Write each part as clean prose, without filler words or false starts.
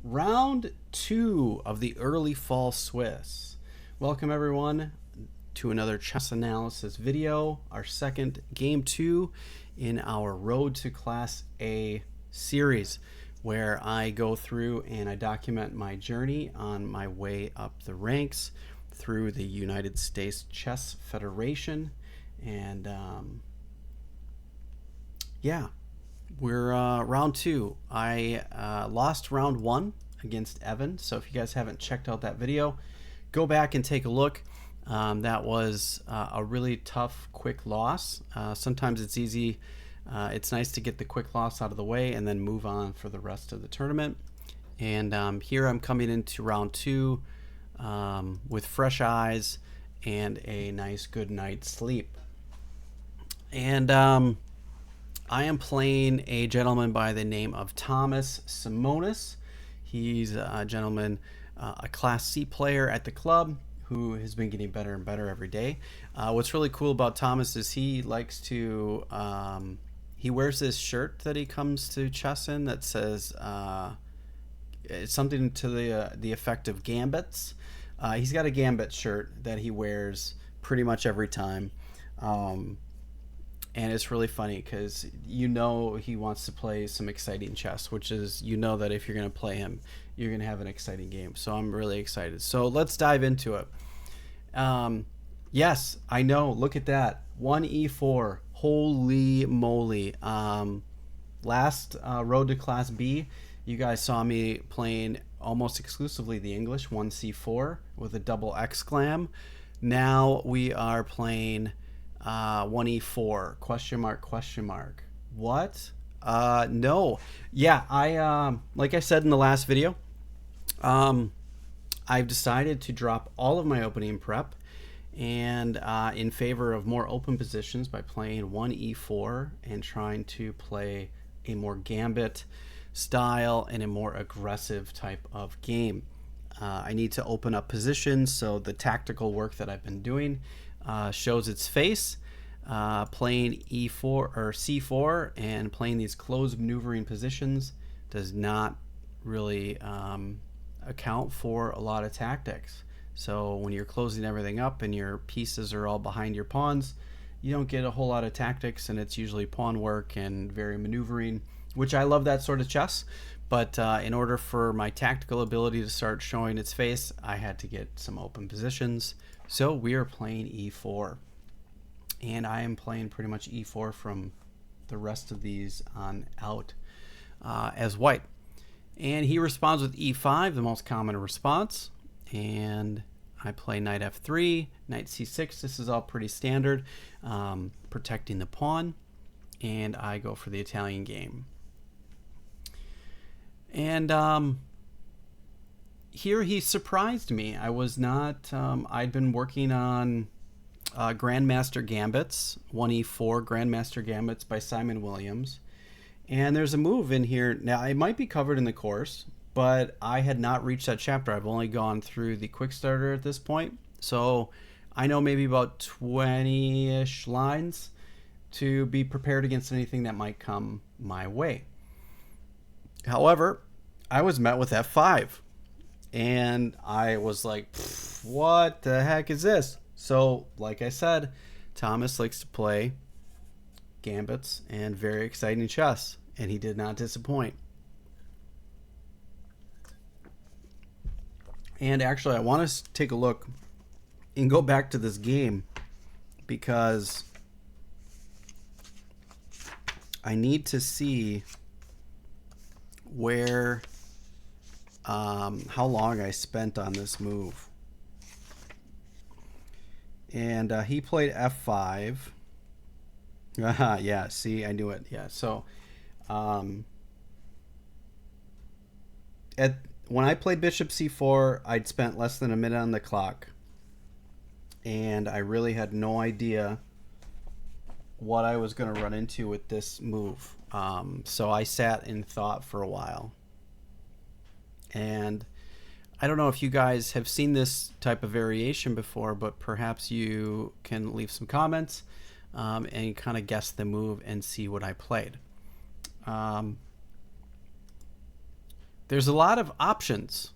Round 2 of the early fall Swiss. Welcome everyone to another chess analysis video, our second game 2 in our Road to Class A series, where I go through and I document my journey on my way up the ranks through the United States Chess Federation. And yeah, we're round 2. I lost round 1 against Evan, so if you guys haven't checked out that video, go back and take a look. That was a really tough, quick loss. Sometimes it's easy. It's nice to get the quick loss out of the way and then move on for the rest of the tournament. And here I'm coming into round 2 with fresh eyes and a nice good night's sleep. And I am playing a gentleman by the name of Thomas Simonis. He's a gentleman, a Class C player at the club who has been getting better and better every day. What's really cool about Thomas is he likes to, he wears this shirt that he comes to chess in that says it's something to the effect of gambits. He's got a gambit shirt that he wears pretty much every time. And it's really funny because you know he wants to play some exciting chess, which is, you know that if you're going to play him, you're going to have an exciting game. So I'm really excited. So let's dive into it. Yes, I know. Look at that. 1e4. Holy moly. Last Road to Class B, you guys saw me playing almost exclusively the English 1c4 with a double exclam. Now we are playing 1e4 question mark. What? No. Yeah, I like I said in the last video, I've decided to drop all of my opening prep and in favor of more open positions by playing 1e4 and trying to play a more gambit style and a more aggressive type of game. I need to open up positions so the tactical work that I've been doing shows its face. Playing e4 or c4 and playing these closed maneuvering positions does not really account for a lot of tactics. So when you're closing everything up and your pieces are all behind your pawns, you don't get a whole lot of tactics, and it's usually pawn work and very maneuvering, which I love that sort of chess. But in order for my tactical ability to start showing its face, I had to get some open positions. So we are playing e4. And I am playing pretty much e4 from the rest of these on out as white. And he responds with e5, the most common response. And I play knight f3, knight c6. This is all pretty standard, protecting the pawn. And I go for the Italian game. And here he surprised me. I was not, I'd been working on Grandmaster Gambits, 1e4 Grandmaster Gambits by Simon Williams. And there's a move in here. Now, it might be covered in the course, but I had not reached that chapter. I've only gone through the quick starter at this point. So I know maybe about 20-ish lines to be prepared against anything that might come my way. However, I was met with f5. And I was like, what the heck is this? So, like I said, Thomas likes to play gambits and very exciting chess, and he did not disappoint. And actually, I want to take a look and go back to this game because I need to see where, how long I spent on this move. And he played f5. Yeah, see, I knew it. Yeah, so when I played bishop c4, I'd spent less than a minute on the clock. And I really had no idea what I was going to run into with this move. So I sat and thought for a while. And I don't know if you guys have seen this type of variation before, but perhaps you can leave some comments and kind of guess the move and see what I played. there's a lot of options.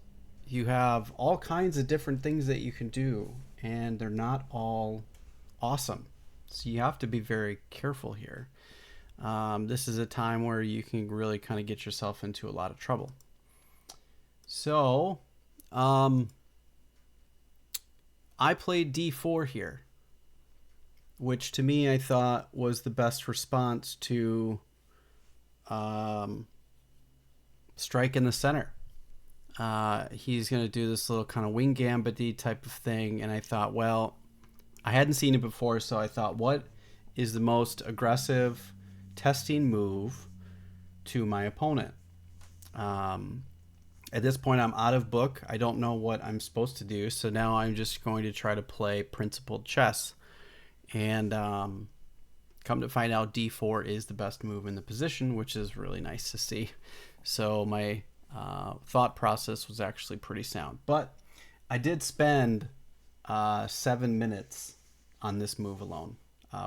You have all kinds of different things that you can do, and they're not all awesome. So you have to be very careful here. This is a time where you can really kind of get yourself into a lot of trouble. So, I played d4 here, which to me I thought was the best response to strike in the center. He's going to do this little kind of wing gambit type of thing, and I thought, well, I hadn't seen it before, so I thought, what is the most aggressive testing move to my opponent? At this point, I'm out of book. I don't know what I'm supposed to do, so now I'm just going to try to play principled chess. And come to find out, d4 is the best move in the position, which is really nice to see. So my thought process was actually pretty sound. But I did spend 7 minutes on this move alone,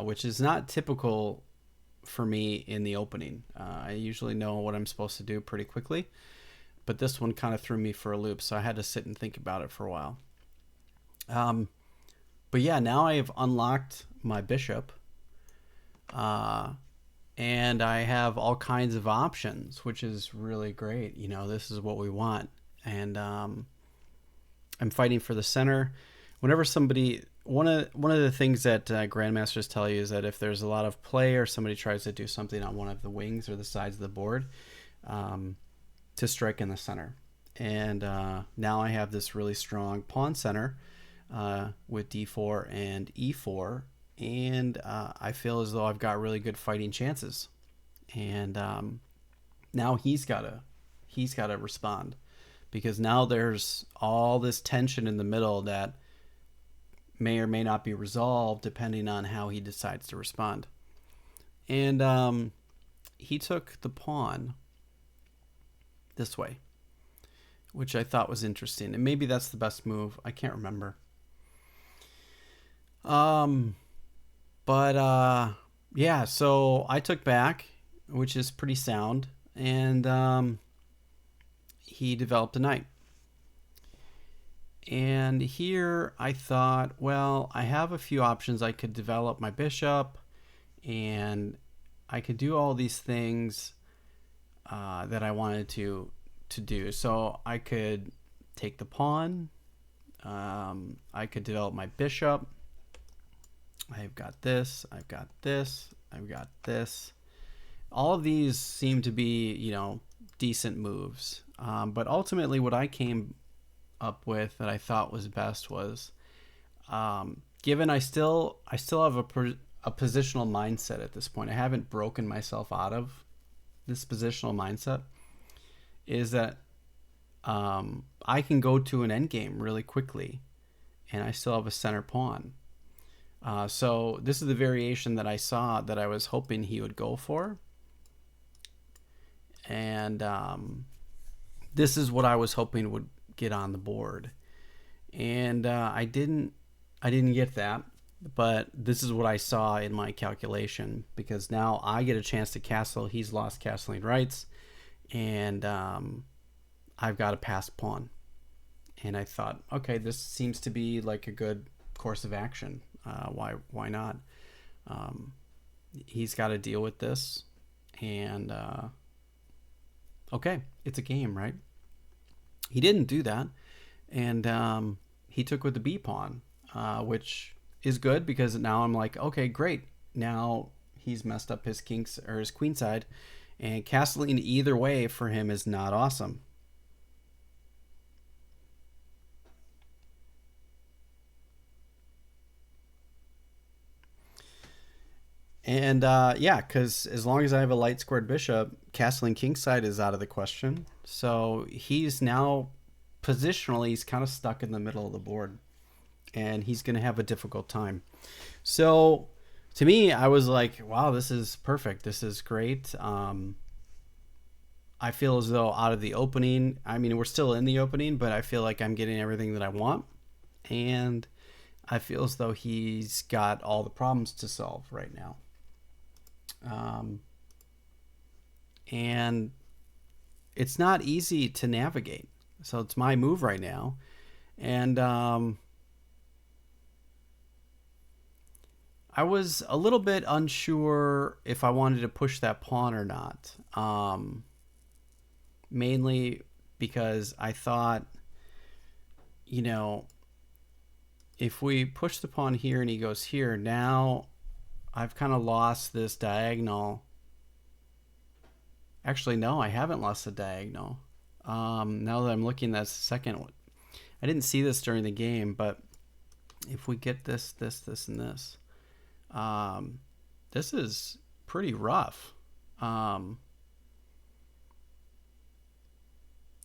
which is not typical for me in the opening. I usually know what I'm supposed to do pretty quickly, but this one kind of threw me for a loop, so I had to sit and think about it for a while. But yeah, now I have unlocked my bishop, and I have all kinds of options, which is really great. You know, this is what we want. And I'm fighting for the center. Whenever somebody, one of the things that grandmasters tell you is that if there's a lot of play or somebody tries to do something on one of the wings or the sides of the board, to strike in the center. And now I have this really strong pawn center with d4 and e4, and I feel as though I've got really good fighting chances. And now he's got to respond, because now there's all this tension in the middle that may or may not be resolved depending on how he decides to respond. And he took the pawn this way, which I thought was interesting, and maybe that's the best move. I can't remember. Yeah, so I took back, which is pretty sound, and he developed a knight. And here I thought, well, I have a few options. I could develop my bishop, and I could do all these things that I wanted to do. So I could take the pawn. I could develop my bishop. I've got this. I've got this. I've got this. All of these seem to be, you know, decent moves. But ultimately, what I came up with that I thought was best was, given I still have a positional mindset at this point. I haven't broken myself out of this positional mindset, is that I can go to an endgame really quickly, and I still have a center pawn. So this is the variation that I saw that I was hoping he would go for, and this is what I was hoping would get on the board, and I didn't get that. But this is what I saw in my calculation, because now I get a chance to castle. He's lost castling rights, and I've got a passed pawn. And I thought, okay, this seems to be like a good course of action. Why not? He's got to deal with this, and okay, it's a game, right? He didn't do that, and he took with the b pawn, which is good, because now I'm like, okay, great. Now he's messed up his kings or his queen side, and castling either way for him is not awesome. And yeah, because as long as I have a light squared bishop, castling kingside is out of the question. So he's now positionally, he's kind of stuck in the middle of the board, and he's going to have a difficult time. So to me, I was like, wow, this is perfect. This is great. I feel as though out of the opening, I mean, we're still in the opening, but I feel like I'm getting everything that I want. And I feel as though he's got all the problems to solve right now. And it's not easy to navigate. So it's my move right now. And I was a little bit unsure if I wanted to push that pawn or not. Mainly because I thought, you know, if we push the pawn here and he goes here, now I've kind of lost this diagonal. Actually, no, I haven't lost the diagonal. Now that I'm looking, that's the second one. I didn't see this during the game, but if we get this, and this, this is pretty rough.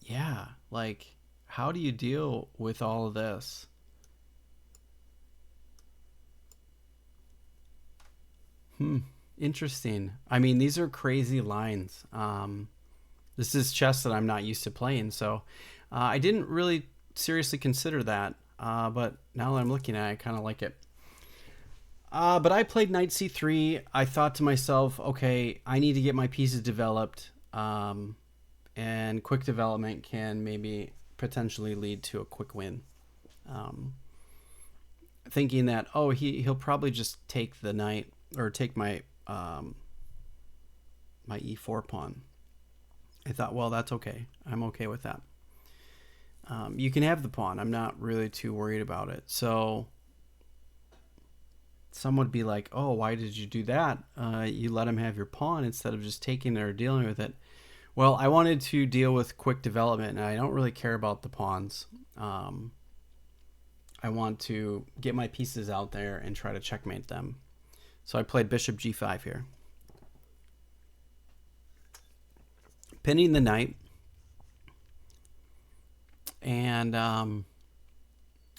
Yeah, like, how do you deal with all of this? Interesting. I mean, these are crazy lines. This is chess that I'm not used to playing, so I didn't really seriously consider that. But now that I'm looking at it, I kind of like it. But I played knight c3. I thought to myself, okay, I need to get my pieces developed, and quick development can maybe potentially lead to a quick win. Thinking that, oh, he'll probably just take the knight or take my my e4 pawn. I thought, well, that's okay. I'm okay with that. You can have the pawn. I'm not really too worried about it. So some would be like, oh, why did you do that? You let him have your pawn instead of just taking it or dealing with it. Well, I wanted to deal with quick development, and I don't really care about the pawns. I want to get my pieces out there and try to checkmate them. So I played bishop g5 here. Pinning the knight. And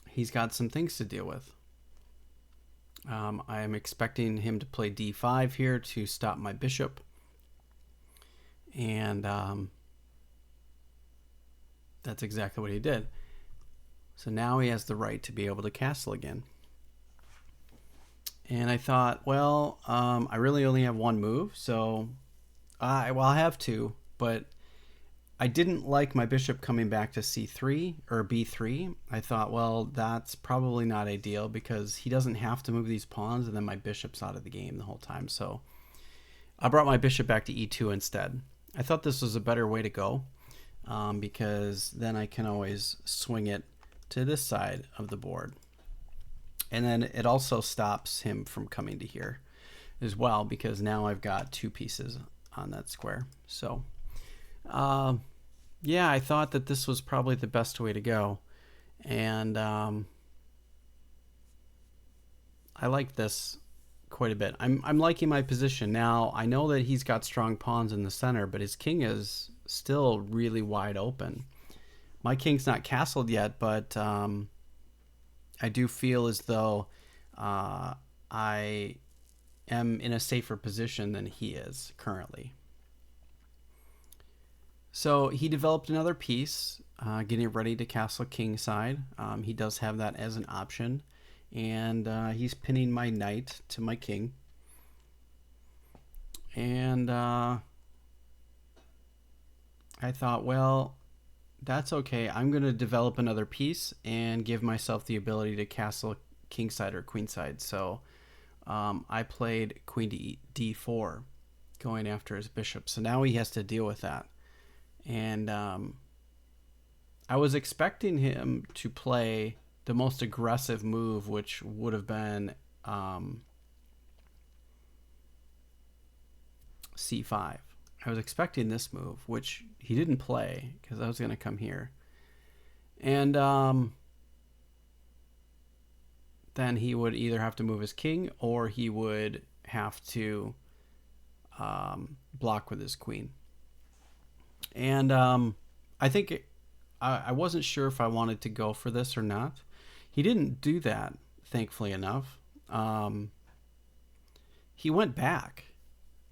he's got some things to deal with. I am expecting him to play d5 here to stop my bishop. And that's exactly what he did. So now he has the right to be able to castle again. And I thought, well, I really only have one move, so I'll have two, but I didn't like my bishop coming back to c3 or b3. I thought, well, that's probably not ideal because he doesn't have to move these pawns, and then my bishop's out of the game the whole time. So I brought my bishop back to e2 instead. I thought this was a better way to go, because then I can always swing it to this side of the board. And then it also stops him from coming to here as well, because now I've got two pieces on that square. So yeah, I thought that this was probably the best way to go. And I like this quite a bit. I'm liking my position. Now, I know that he's got strong pawns in the center, but his king is still really wide open. My king's not castled yet, but I do feel as though I am in a safer position than he is currently. So he developed another piece, getting ready to castle kingside. He does have that as an option. And he's pinning my knight to my king. And I thought, well, that's okay. I'm going to develop another piece and give myself the ability to castle kingside or queenside. So I played queen to d4, going after his bishop. So now he has to deal with that. And I was expecting him to play the most aggressive move, which would have been c5. I was expecting this move, which he didn't play because I was going to come here. And then he would either have to move his king or he would have to block with his queen. And I think I wasn't sure if I wanted to go for this or not. He didn't do that, thankfully enough. He went back,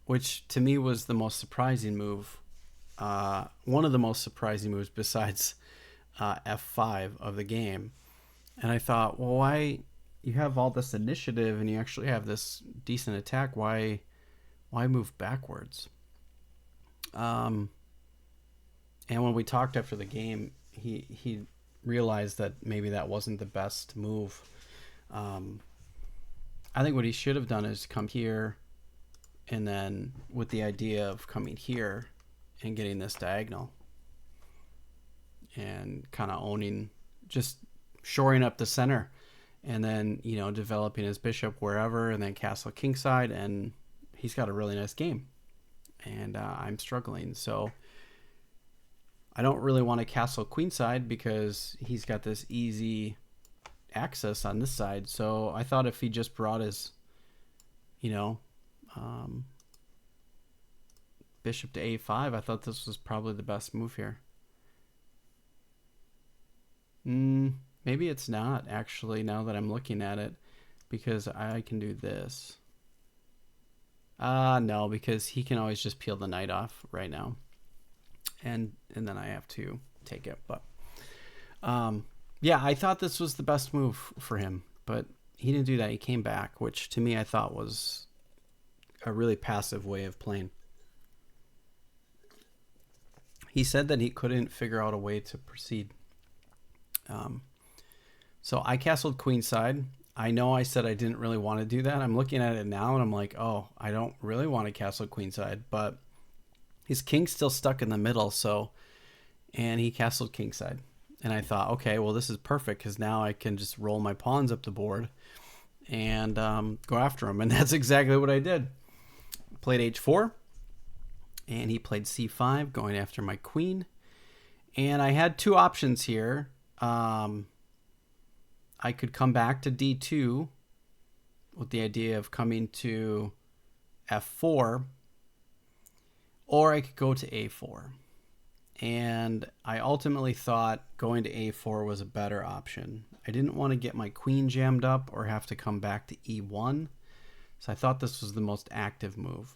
which to me was the most surprising move. One of the most surprising moves besides f5 of the game. And I thought, well, why you have all this initiative and you actually have this decent attack? Why move backwards? And when we talked after the game, he realized that maybe that wasn't the best move. Um, I think what he should have done is come here, and then with the idea of coming here and getting this diagonal and kind of owning, just shoring up the center, and then developing his bishop wherever, and then castle kingside, and he's got a really nice game. And I'm struggling, so I don't really want to castle queenside because he's got this easy access on this side. So I thought if he just brought his, bishop to a5, I thought this was probably the best move here. Maybe it's not, actually, now that I'm looking at it, because I can do this. No, because he can always just peel the knight off right now. And then I have to take it. But yeah, I thought this was the best move for him, but he didn't do that. He came back, which to me I thought was a really passive way of playing. He said that he couldn't figure out a way to proceed. So I castled queenside. I know I said I didn't really want to do that. I'm looking at it now and I'm like, oh, I don't really want to castle queenside, but his king's still stuck in the middle. And he castled kingside. And I thought, okay, well, this is perfect because now I can just roll my pawns up the board and go after him. And that's exactly what I did. Played h4 and he played c5, going after my queen. And I had two options here. I could come back to d2 with the idea of coming to f4, or I could go to a4. And I ultimately thought going to a4 was a better option. I didn't want to get my queen jammed up or have to come back to e1. So I thought this was the most active move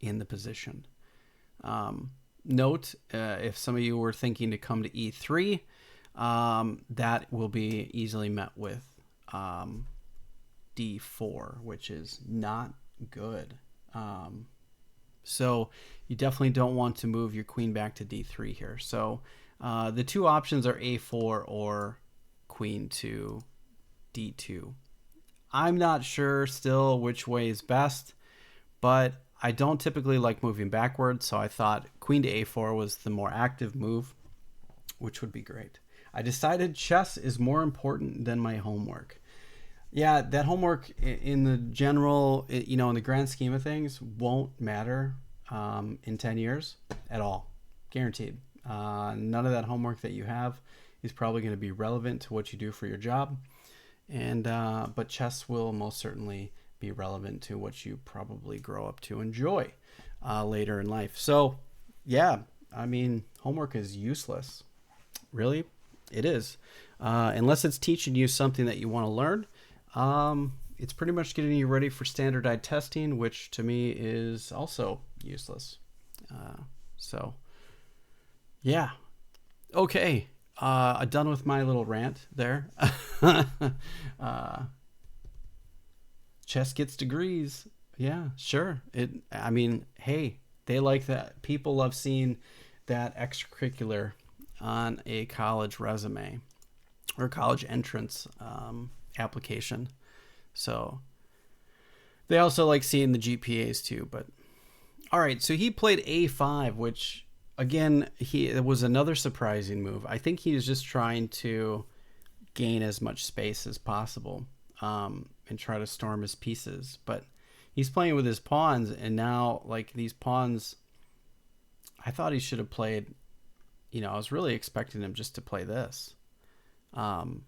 in the position. Note, if some of you were thinking to come to e3, that will be easily met with d4, which is not good. So you definitely don't want to move your queen back to d3 here. So the two options are a4 or queen to d2. I'm not sure still which way is best, but I don't typically like moving backwards, so I thought queen to a4 was the more active move, which would be great. I decided chess is more important than my homework. Yeah, that homework in the general, in the grand scheme of things, won't matter in 10 years at all. Guaranteed. None of that homework that you have is probably going to be relevant to what you do for your job. But chess will most certainly be relevant to what you probably grow up to enjoy later in life. So, yeah, I mean, homework is useless. Really? It is. Unless it's teaching you something that you want to learn. It's pretty much getting you ready for standardized testing, which to me is also useless. So, yeah. Okay. Done with my little rant there. Chess gets degrees. Yeah, sure. I mean, hey, they like that. People love seeing that extracurricular on a college resume or college entrance application. So they also like seeing the GPAs too. But all right, so he played a5, which again, it was another surprising move. I think he was just trying to gain as much space as possible and try to storm his pieces. But he's playing with his pawns, and now like these pawns, I thought he should have played. I was really expecting him just to play this. And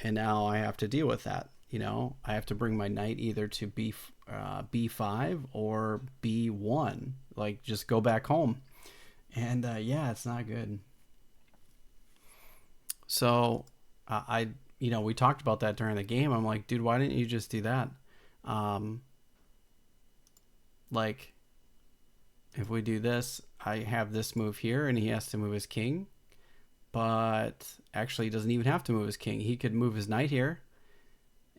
now I have to deal with that. I have to bring my knight either to b5 or b1, like just go back home. And yeah, it's not good. So we talked about that during the game. I'm like, dude, why didn't you just do that? Like, if we do this, I have this move here, and he has to move his king. But actually, he doesn't even have to move his king. He could move his knight here,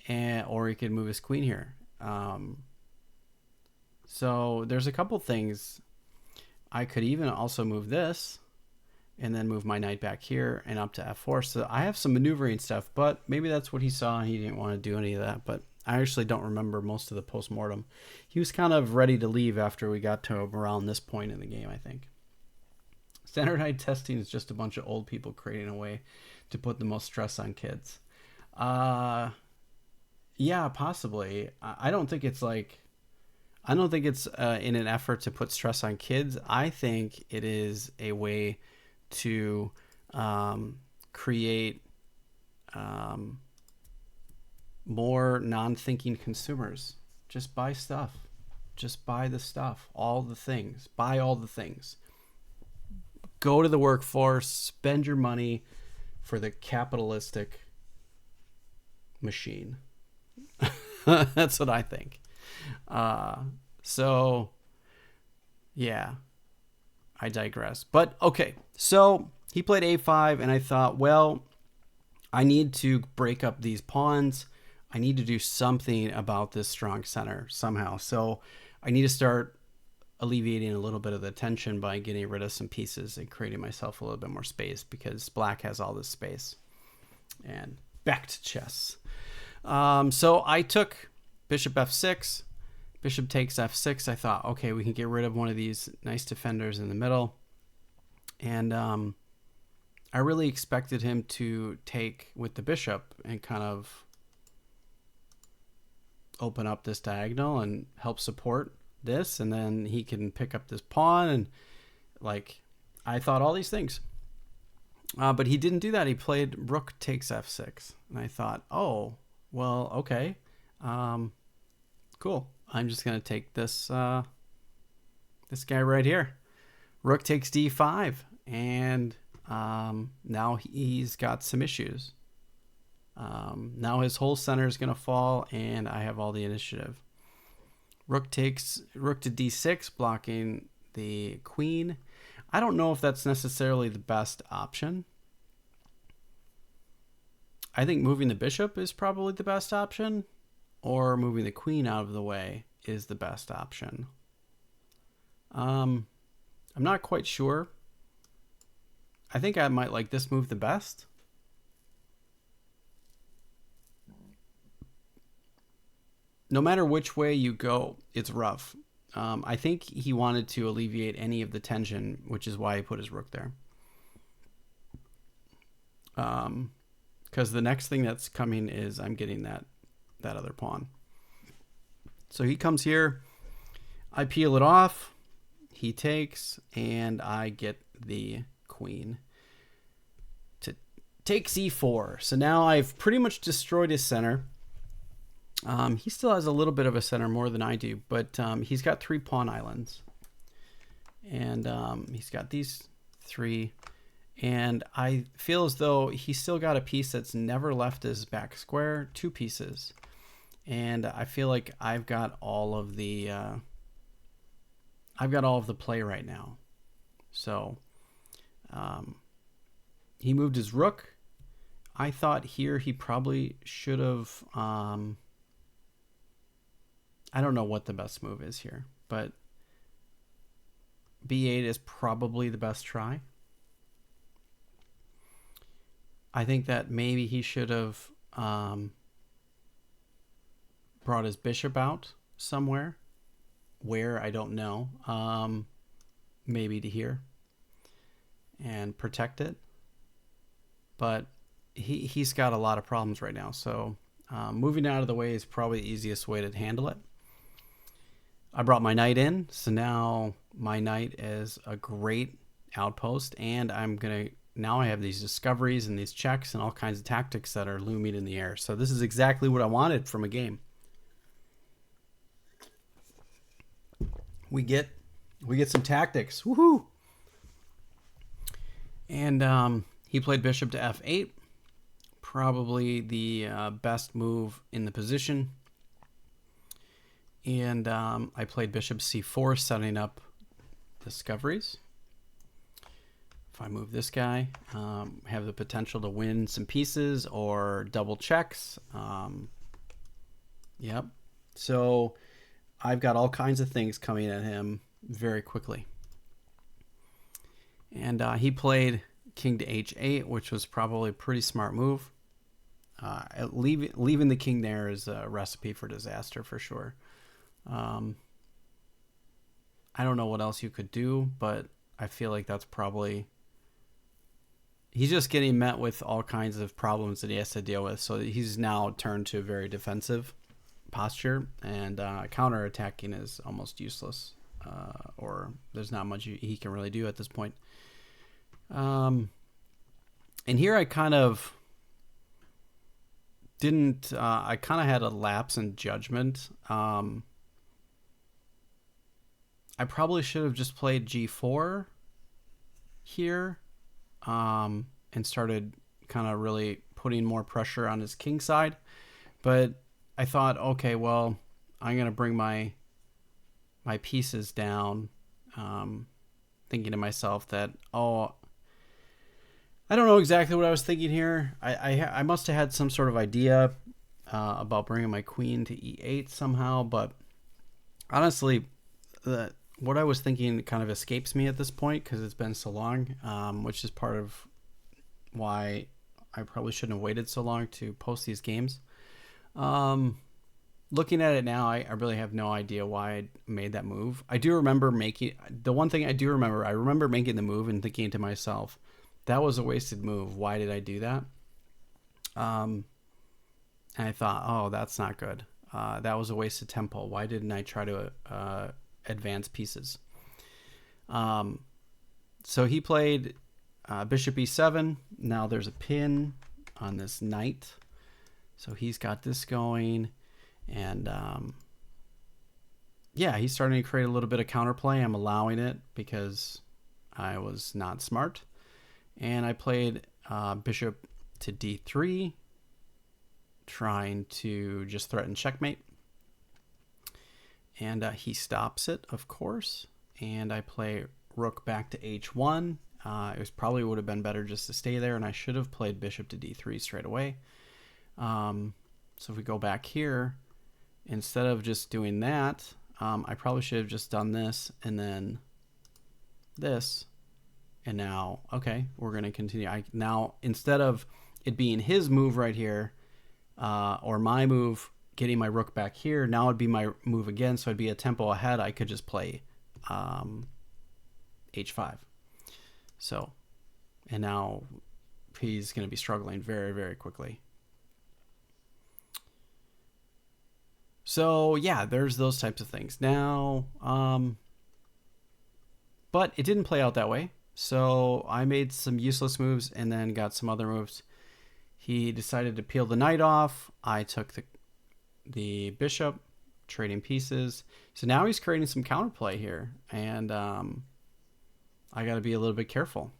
or he could move his queen here. So there's a couple things. I could even also move this and then move my knight back here and up to f4. So I have some maneuvering stuff, but maybe that's what he saw and he didn't want to do any of that. But I actually don't remember most of the post-mortem. He was kind of ready to leave after we got to around this point in the game, I think. Standardized testing is just a bunch of old people creating a way to put the most stress on kids. Yeah, possibly. I don't think it's like... I don't think it's in an effort to put stress on kids. I think it is a way to create more non-thinking consumers. Just buy stuff. Just buy the stuff. All the things. Buy all the things. Go to the workforce. Spend your money for the capitalistic machine. That's what I think. So yeah, I digress. But okay, so he played a5 and I thought, well, I need to break up these pawns. I need to do something about this strong center somehow. So I need to start alleviating a little bit of the tension by getting rid of some pieces and creating myself a little bit more space, because black has all this space. And back to chess. So I took bishop f6. Bishop takes f6. I thought, okay, we can get rid of one of these nice defenders in the middle. And I really expected him to take with the bishop and kind of open up this diagonal and help support this. And then he can pick up this pawn. And like, I thought all these things. But he didn't do that. He played rook takes f6. And I thought, oh, well, okay. Cool. I'm just going to take this this guy right here. Rook takes d5. And now he's got some issues. Now his whole center is going to fall, and I have all the initiative. Rook to d6, blocking the queen. I don't know if that's necessarily the best option. I think moving the bishop is probably the best option, or moving the queen out of the way is the best option. I'm not quite sure. I think I might like this move the best. No matter which way you go, it's rough. I think he wanted to alleviate any of the tension, which is why he put his rook there. Because the next thing that's coming is I'm getting that other pawn. So he comes here, I peel it off, he takes, and I get the queen to take c4. So now I've pretty much destroyed his center. He still has a little bit of a center, more than I do, but he's got 3 pawn islands. And he's got these 3. And I feel as though he's still got a piece that's never left his back square, 2 pieces. And I feel like I've got all of the play right now. So he moved his rook. I thought here he probably should have... I don't know what the best move is here, but b8 is probably the best try. I think that maybe he should have brought his bishop out somewhere. Where, I don't know. Maybe to here. And protect it. But he's got a lot of problems right now. So moving out of the way is probably the easiest way to handle it. I brought my knight in. So now my knight is a great outpost. And I'm going to... Now I have these discoveries and these checks and all kinds of tactics that are looming in the air. So this is exactly what I wanted from a game. We get some tactics. Woohoo! And he played bishop to f8. Probably the best move in the position. And I played bishop c4, setting up discoveries. If I move this guy, have the potential to win some pieces or double checks. Yep. So I've got all kinds of things coming at him very quickly. And he played king to h8, which was probably a pretty smart move. Leaving the king there is a recipe for disaster for sure. I don't know what else you could do, but I feel like that's probably... He's just getting met with all kinds of problems that he has to deal with. So he's now turned to a very defensive posture, and counter-attacking is almost useless. Or there's not much he can really do at this point. And here I kind of didn't... I kind of had a lapse in judgment. I probably should have just played g4 here, and started kind of really putting more pressure on his king side. But I thought, okay, well, I'm going to bring my pieces down, thinking to myself that, oh, I don't know exactly what I was thinking here. I must have had some sort of idea about bringing my queen to e8 somehow, but honestly, what I was thinking kind of escapes me at this point because it's been so long, which is part of why I probably shouldn't have waited so long to post these games. Looking at it now, I really have no idea why I made that move. I do remember making... The one thing I do remember, I remember making the move and thinking to myself, that was a wasted move. Why did I do that? And I thought, oh, that's not good. That was a wasted tempo. Why didn't I try to... advance pieces? So he played bishop e7. Now there's a pin on this knight, so he's got this going, and yeah, he's starting to create a little bit of counterplay. I'm allowing it because I was not smart, and I played bishop to d3, trying to just threaten checkmate. And he stops it, of course. And I play rook back to h1. Probably would have been better just to stay there, and I should have played bishop to d3 straight away. So if we go back here, instead of just doing that, I probably should have just done this and then this. And now, okay, we're going to continue. Now, instead of it being his move right here, or my move, getting my rook back here, now it'd be my move again, so I'd be a tempo ahead. I could just play h5. So, and now he's going to be struggling very, very quickly. So yeah, there's those types of things. Now, but it didn't play out that way. So I made some useless moves and then got some other moves. He decided to peel the knight off. I took the bishop, trading pieces. So now he's creating some counterplay here, and I got to be a little bit careful.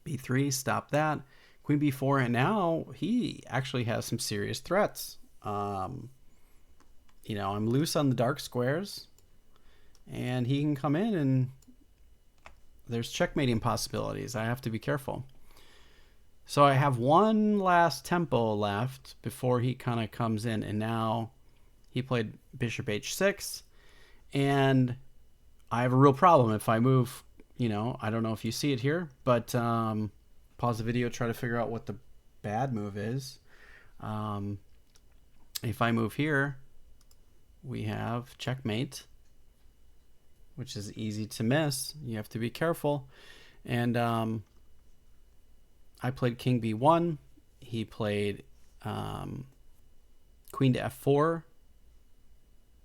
b3, stop that. Queen b4, and now he actually has some serious threats. I'm loose on the dark squares, and he can come in, and there's checkmating possibilities. I have to be careful. So I have one last tempo left before he kind of comes in, and now he played bishop h6, and I have a real problem if I move, I don't know if you see it here, but pause the video, try to figure out what the bad move is. If I move here, we have checkmate, which is easy to miss. You have to be careful. And I played king b1. He played queen to f4,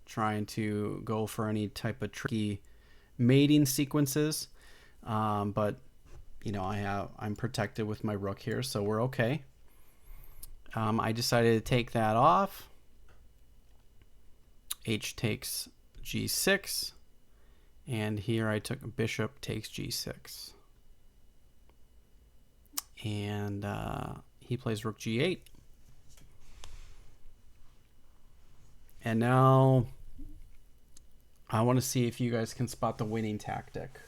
trying to go for any type of tricky mating sequences. But I'm protected with my rook here, so we're okay. I decided to take that off. H takes g6, and here I took bishop takes g6. And he plays rook g8. And now I want to see if you guys can spot the winning tactic.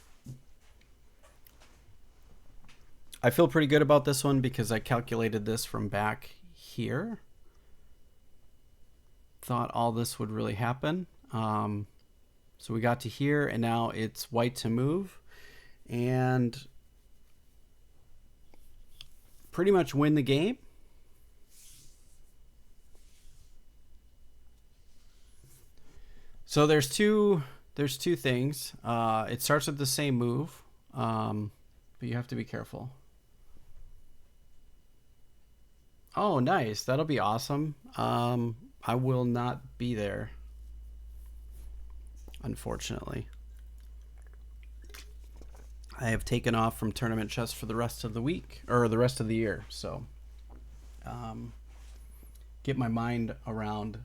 I feel pretty good about this one because I calculated this from back here. Thought all this would really happen. So we got to here, and now it's white to move. And pretty much win the game. So there's two things. It starts with the same move, but you have to be careful. Oh, nice. That'll be awesome. I will not be there, unfortunately. I have taken off from tournament chess for the rest of the week, or the rest of the year. So get my mind around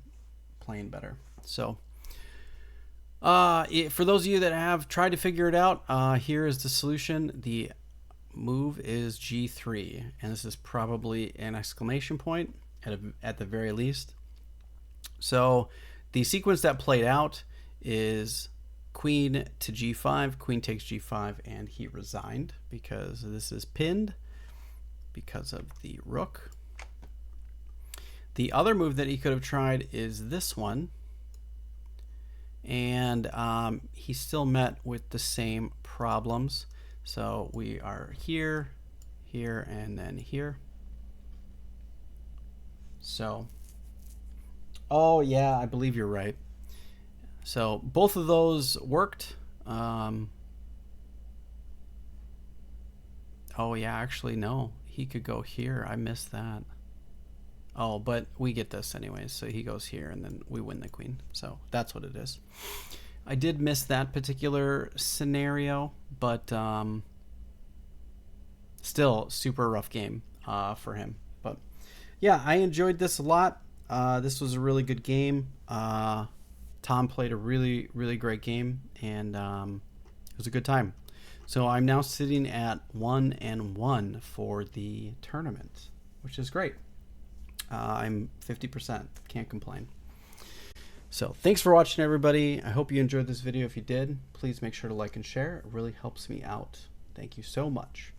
playing better. So for those of you that have tried to figure it out, here is the solution. The move is G3, and this is probably an exclamation point at the very least. So the sequence that played out is queen to G5, queen takes G5, and he resigned because this is pinned because of the rook. The other move that he could have tried is this one, and he still met with the same problems. So we are here, here, and then here. So, oh yeah, I believe you're right. So both of those worked. Oh yeah, actually no, he could go here. I missed that. Oh, but we get this anyways. So he goes here, and then we win the queen. So that's what it is. I did miss that particular scenario, but still super rough game for him. But yeah, I enjoyed this a lot. This was a really good game. Tom played a really, really great game, and it was a good time. So I'm now sitting at 1-1 for the tournament, which is great. I'm 50%. Can't complain. So thanks for watching, everybody. I hope you enjoyed this video. If you did, please make sure to like and share. It really helps me out. Thank you so much.